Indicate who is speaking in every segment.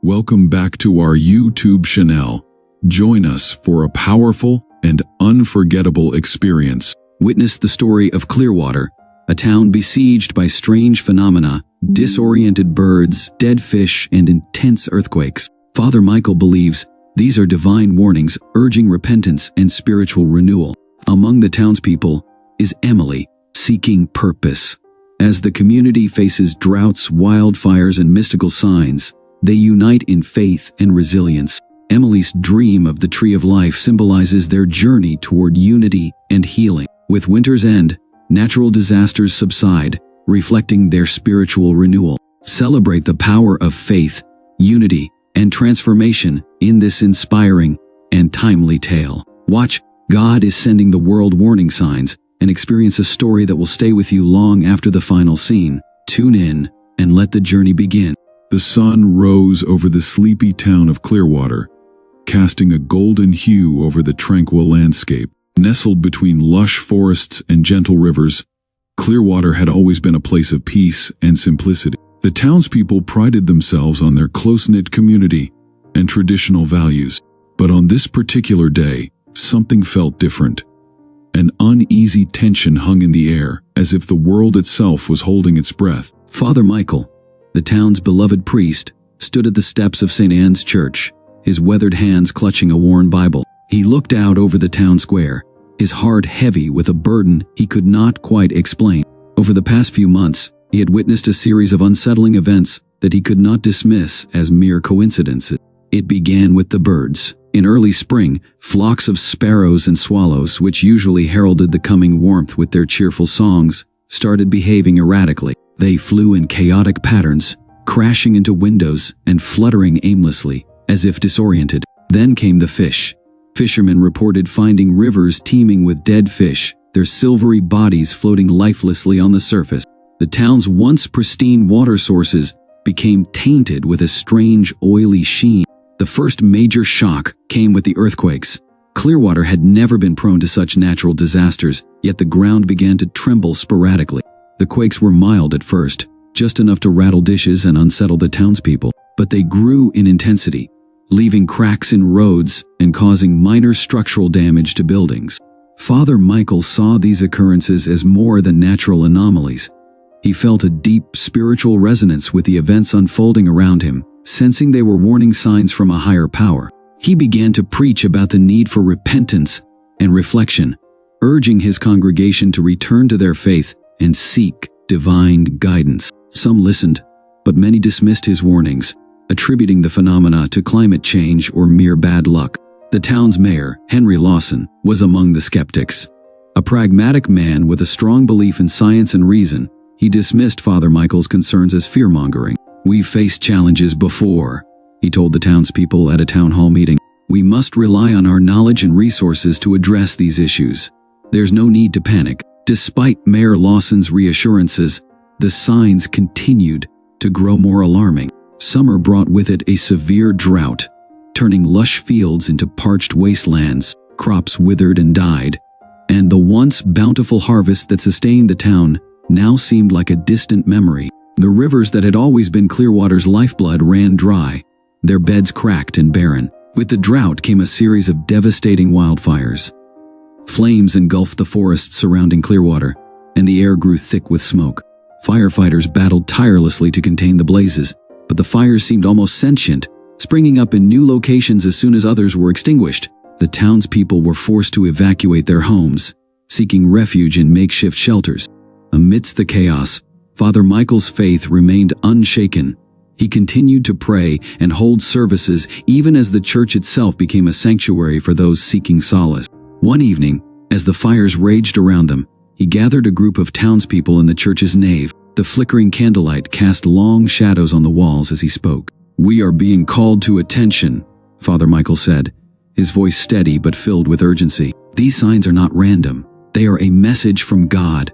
Speaker 1: Welcome back to our YouTube channel. Join us for a powerful and unforgettable experience.
Speaker 2: Witness the story of Clearwater, a town besieged by strange phenomena, disoriented birds, dead fish, and intense earthquakes. Father Michael believes these are divine warnings urging repentance and spiritual renewal. Among the townspeople is Emily, seeking purpose. As the community faces droughts, wildfires, and mystical signs, they unite in faith and resilience. Emily's dream of the Tree of Life symbolizes their journey toward unity and healing. With winter's end, natural disasters subside, reflecting their spiritual renewal. Celebrate the power of faith, unity, and transformation in this inspiring and timely tale. Watch God is Sending the World warning signs and experience a story that will stay with you long after the final scene. Tune in and let the journey begin.
Speaker 1: The sun rose over the sleepy town of Clearwater, casting a golden hue over the tranquil landscape. Nestled between lush forests and gentle rivers, Clearwater had always been a place of peace and simplicity. The townspeople prided themselves on their close-knit community and traditional values. But on this particular day, something felt different. An uneasy tension hung in the air, as if the world itself was holding its breath.
Speaker 2: Father Michael, the town's beloved priest, stood at the steps of St. Anne's Church, his weathered hands clutching a worn Bible. He looked out over the town square, his heart heavy with a burden he could not quite explain. Over the past few months, he had witnessed a series of unsettling events that he could not dismiss as mere coincidences. It began with the birds. In early spring, flocks of sparrows and swallows, which usually heralded the coming warmth with their cheerful songs, started behaving erratically. They flew in chaotic patterns, crashing into windows and fluttering aimlessly, as if disoriented. Then came the fish. Fishermen reported finding rivers teeming with dead fish, their silvery bodies floating lifelessly on the surface. The town's once pristine water sources became tainted with a strange, oily sheen. The first major shock came with the earthquakes. Clearwater had never been prone to such natural disasters, yet the ground began to tremble sporadically. The quakes were mild at first, just enough to rattle dishes and unsettle the townspeople, but they grew in intensity, leaving cracks in roads and causing minor structural damage to buildings. Father Michael saw these occurrences as more than natural anomalies. He felt a deep spiritual resonance with the events unfolding around him, sensing they were warning signs from a higher power. He began to preach about the need for repentance and reflection, urging his congregation to return to their faith and seek divine guidance. Some listened, but many dismissed his warnings, attributing the phenomena to climate change or mere bad luck. The town's mayor, Henry Lawson, was among the skeptics. A pragmatic man with a strong belief in science and reason, he dismissed Father Michael's concerns as fear-mongering. "We've faced challenges before," he told the townspeople at a town hall meeting. "We must rely on our knowledge and resources to address these issues. There's no need to panic." Despite Mayor Lawson's reassurances, the signs continued to grow more alarming. Summer brought with it a severe drought, turning lush fields into parched wastelands. Crops withered and died, and the once bountiful harvest that sustained the town now seemed like a distant memory. The rivers that had always been Clearwater's lifeblood ran dry, their beds cracked and barren. With the drought came a series of devastating wildfires. Flames engulfed the forests surrounding Clearwater, and the air grew thick with smoke. Firefighters battled tirelessly to contain the blazes, but the fires seemed almost sentient, springing up in new locations as soon as others were extinguished. The townspeople were forced to evacuate their homes, seeking refuge in makeshift shelters. Amidst the chaos, Father Michael's faith remained unshaken. He continued to pray and hold services even as the church itself became a sanctuary for those seeking solace. One evening, as the fires raged around them, he gathered a group of townspeople in the church's nave. The flickering candlelight cast long shadows on the walls as he spoke. "We are being called to attention," Father Michael said, his voice steady but filled with urgency. "These signs are not random. They are a message from God,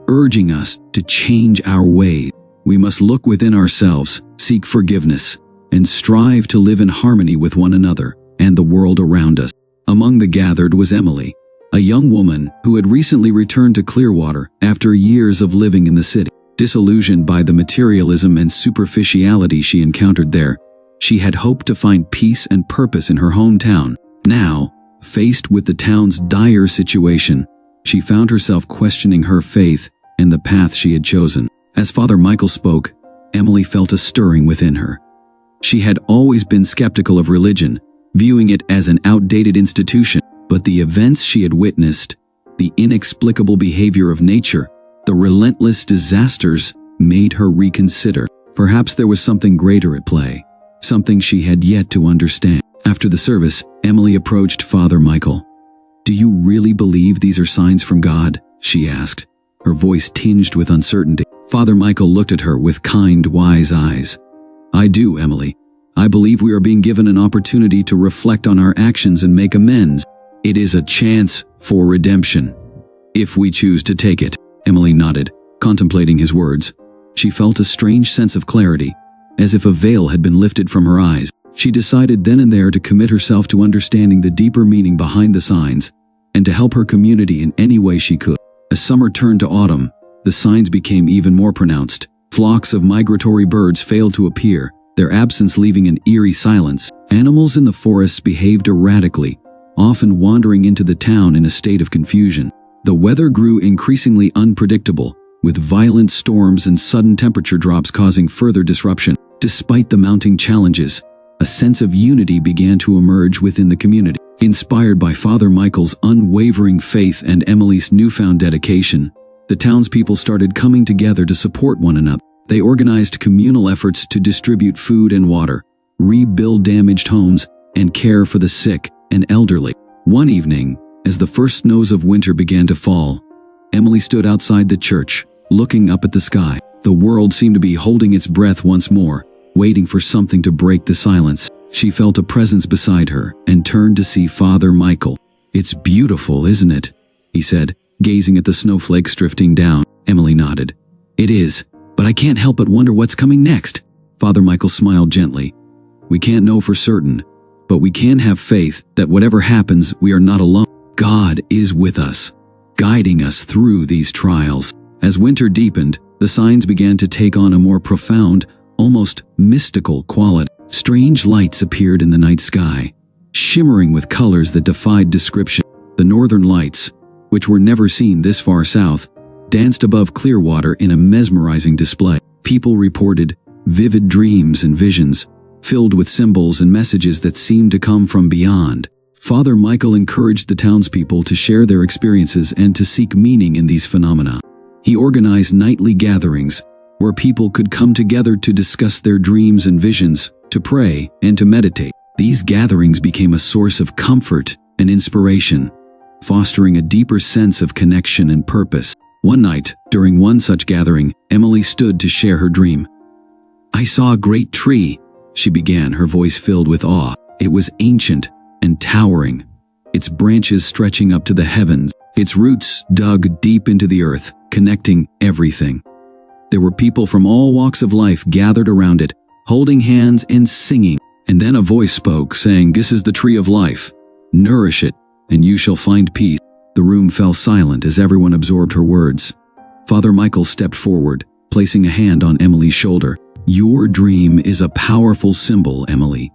Speaker 2: urging us to change our ways. We must look within ourselves, seek forgiveness, and strive to live in harmony with one another and the world around us." Among the gathered was Emily, a young woman who had recently returned to Clearwater after years of living in the city. Disillusioned by the materialism and superficiality she encountered there, She had hoped to find peace and purpose in her hometown. Now, faced with the town's dire situation, she found herself questioning her faith and the path she had chosen. As Father Michael spoke, Emily felt a stirring within her. She had always been skeptical of religion, viewing it as an outdated institution, but the events she had witnessed, the inexplicable behavior of nature, the relentless disasters, made her reconsider. Perhaps there was something greater at play, something she had yet to understand. After the service, Emily approached Father Michael. "Do you really believe these are signs from God?" she asked, her voice tinged with uncertainty. Father Michael looked at her with kind, wise eyes. "I do, Emily. I believe we are being given an opportunity to reflect on our actions and make amends. It is a chance for redemption, if we choose to take it." Emily nodded, contemplating his words. She felt a strange sense of clarity, as if a veil had been lifted from her eyes. She decided then and there to commit herself to understanding the deeper meaning behind the signs, and to help her community in any way she could. As summer turned to autumn, the signs became even more pronounced. Flocks of migratory birds failed to appear, their absence leaving an eerie silence. Animals in the forests behaved erratically, often wandering into the town in a state of confusion. The weather grew increasingly unpredictable, with violent storms and sudden temperature drops causing further disruption. Despite the mounting challenges, a sense of unity began to emerge within the community. Inspired by Father Michael's unwavering faith and Emily's newfound dedication, the townspeople started coming together to support one another. They organized communal efforts to distribute food and water, rebuild damaged homes, and care for the sick and elderly. One evening, as the first snows of winter began to fall, Emily stood outside the church, looking up at the sky. The world seemed to be holding its breath once more, waiting for something to break the silence. She felt a presence beside her and turned to see Father Michael. "It's beautiful, isn't it?" he said, gazing at the snowflakes drifting down. Emily nodded. "It is, but I can't help but wonder what's coming next." Father Michael smiled gently. "We can't know for certain, but we can have faith that whatever happens, we are not alone. God is with us, guiding us through these trials." As winter deepened, the signs began to take on a more profound, almost mystical quality. Strange lights appeared in the night sky, shimmering with colors that defied description. The northern lights, which were never seen this far south, danced above Clearwater in a mesmerizing display. People reported vivid dreams and visions, filled with symbols and messages that seemed to come from beyond. Father Michael encouraged the townspeople to share their experiences and to seek meaning in these phenomena. He organized nightly gatherings, where people could come together to discuss their dreams and visions, to pray, and to meditate. These gatherings became a source of comfort and inspiration, fostering a deeper sense of connection and purpose. One night, during one such gathering, Emily stood to share her dream. "I saw a great tree," she began, her voice filled with awe. It was ancient and towering, its branches stretching up to the heavens, its roots dug deep into the earth, connecting everything. There were people from all walks of life gathered around it, holding hands and singing. And then a voice spoke, saying, "This is the tree of life. Nourish it, and you shall find peace." The room fell silent as everyone absorbed her words. Father Michael stepped forward, placing a hand on Emily's shoulder. "Your dream is a powerful symbol, Emily.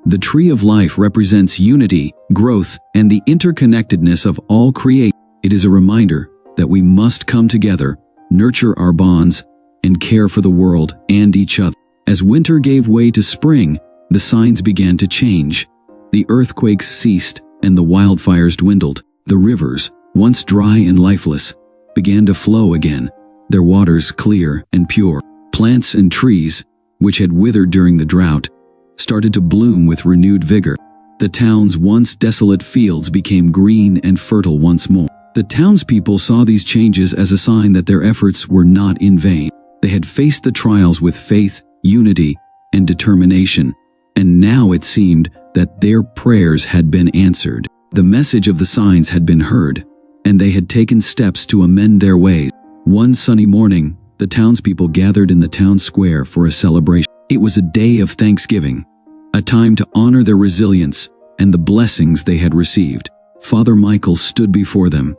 Speaker 2: The tree of life represents unity, growth, and the interconnectedness of all creation. It is a reminder that we must come together, nurture our bonds, and care for the world and each other." As winter gave way to spring, the signs began to change. The earthquakes ceased and the wildfires dwindled. The rivers, once dry and lifeless, began to flow again, their waters clear and pure. Plants and trees, which had withered during the drought, started to bloom with renewed vigor. The town's once desolate fields became green and fertile once more. The townspeople saw these changes as a sign that their efforts were not in vain. They had faced the trials with faith, unity, and determination, and now it seemed that their prayers had been answered. The message of the signs had been heard, and they had taken steps to amend their ways. One sunny morning, the townspeople gathered in the town square for a celebration. It was a day of thanksgiving, a time to honor their resilience and the blessings they had received. Father Michael stood before them,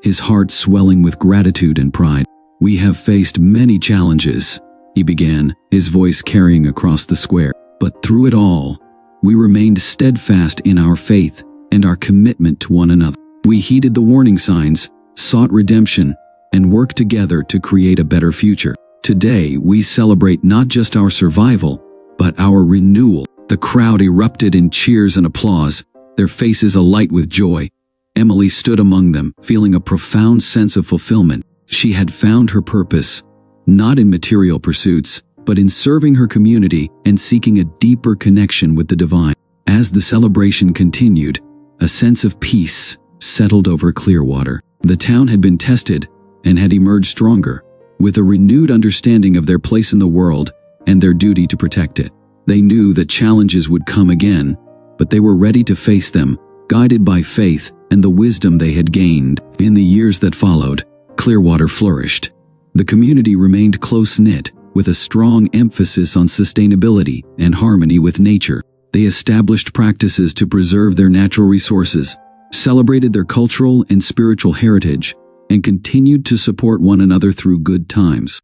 Speaker 2: his heart swelling with gratitude and pride. "We have faced many challenges," he began, his voice carrying across the square. But through it all, we remained steadfast in our faith and our commitment to one another. We heeded the warning signs, sought redemption, and worked together to create a better future. Today, we celebrate not just our survival, but our renewal. The crowd erupted in cheers and applause, their faces alight with joy. Emily stood among them, feeling a profound sense of fulfillment. She had found her purpose, not in material pursuits, but in serving her community and seeking a deeper connection with the divine. As the celebration continued, a sense of peace settled over Clearwater. The town had been tested and had emerged stronger, with a renewed understanding of their place in the world and their duty to protect it. They knew that challenges would come again, but they were ready to face them, guided by faith and the wisdom they had gained. In the years that followed, Clearwater flourished. The community remained close-knit, with a strong emphasis on sustainability and harmony with nature. They established practices to preserve their natural resources, celebrated their cultural and spiritual heritage, and continued to support one another through good times.